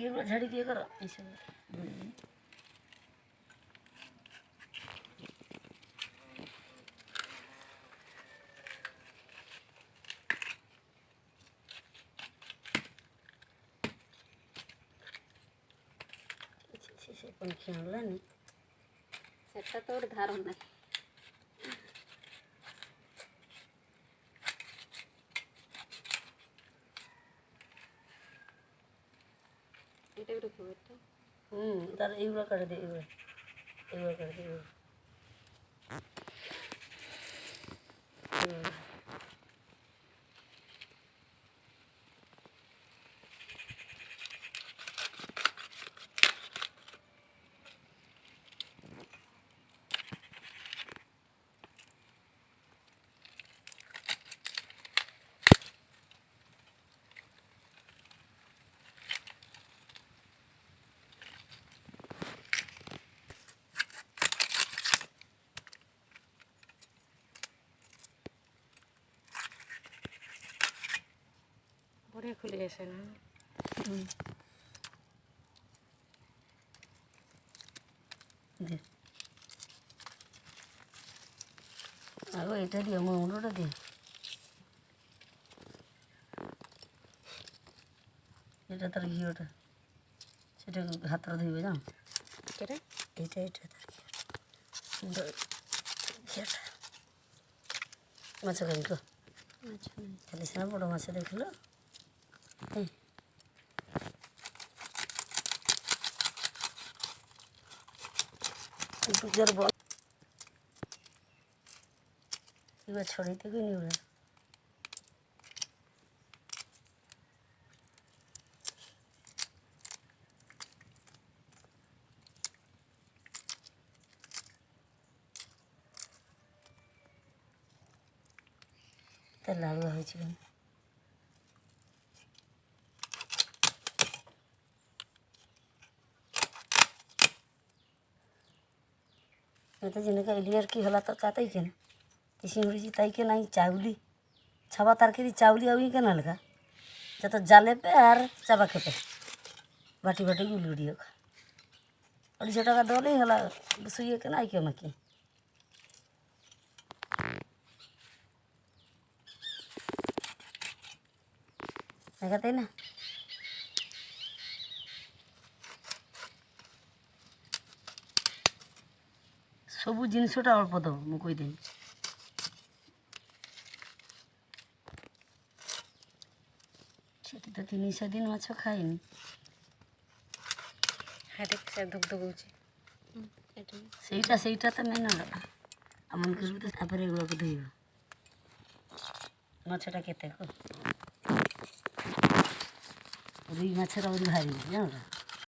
ଏଗୁଡ଼ା ଝାଡ଼ି କିଏ କର ଏସବୁ ସେ କ'ଣ ଖିଆଗଲାନି ସେଟା ତ ଗୋଟେ ଧାରଣା এটা একটা খবরটা তার এইগুলো কাটে দে এগুলো কাটে দে বড়িয়া খুলে গেছে না দে আগে এটা দিয়ে মুন্ডটা দে এটা তার ঘিওটা সেটা হাতটা ধুইবে জানো কেটে এইটা তার সুন্দর ঘিওটা মাছ খাবি কো আচ্ছা খালি সিনা বড় মাছ দেখলো বল এবার ছড়াইতে গিয়ে নিবে তার লালুয়া হয়েছিল তো যেনেকা এলিয়ার কি হলা তো কাতাই কেন সিংড়ি তাই কে নাই চাউলি ছাবা তরকারি চাউলি আউই কেন লगा যত জালে পে আর চাবা খেপে বাটি বাটি গুলি গুড়ি খা 250 টাকা দলেই হলা শুয়ে কেন আই কেন কি দেখাতে না ସବୁ ଜିନିଷଟା ଅଳ୍ପ ଦେବ ମୁଁ କହିଦେବି ସେଠି ତ 300 ଦିନ ମାଛ ଖାଇନି হাতে সে ধুক ধুক হচ্ছে ସେଇଟା ତ ମେନ୍ ଅଲଗା ଆମନ କରିବୁ ତ ତାପରେ ଏଗୁଡ଼ାକୁ ଧୋଇବ ମାଛଟା କେତେ ରୋହି ମାଛର ଆହୁରି ବାହାରିବ ଜାଣିଲ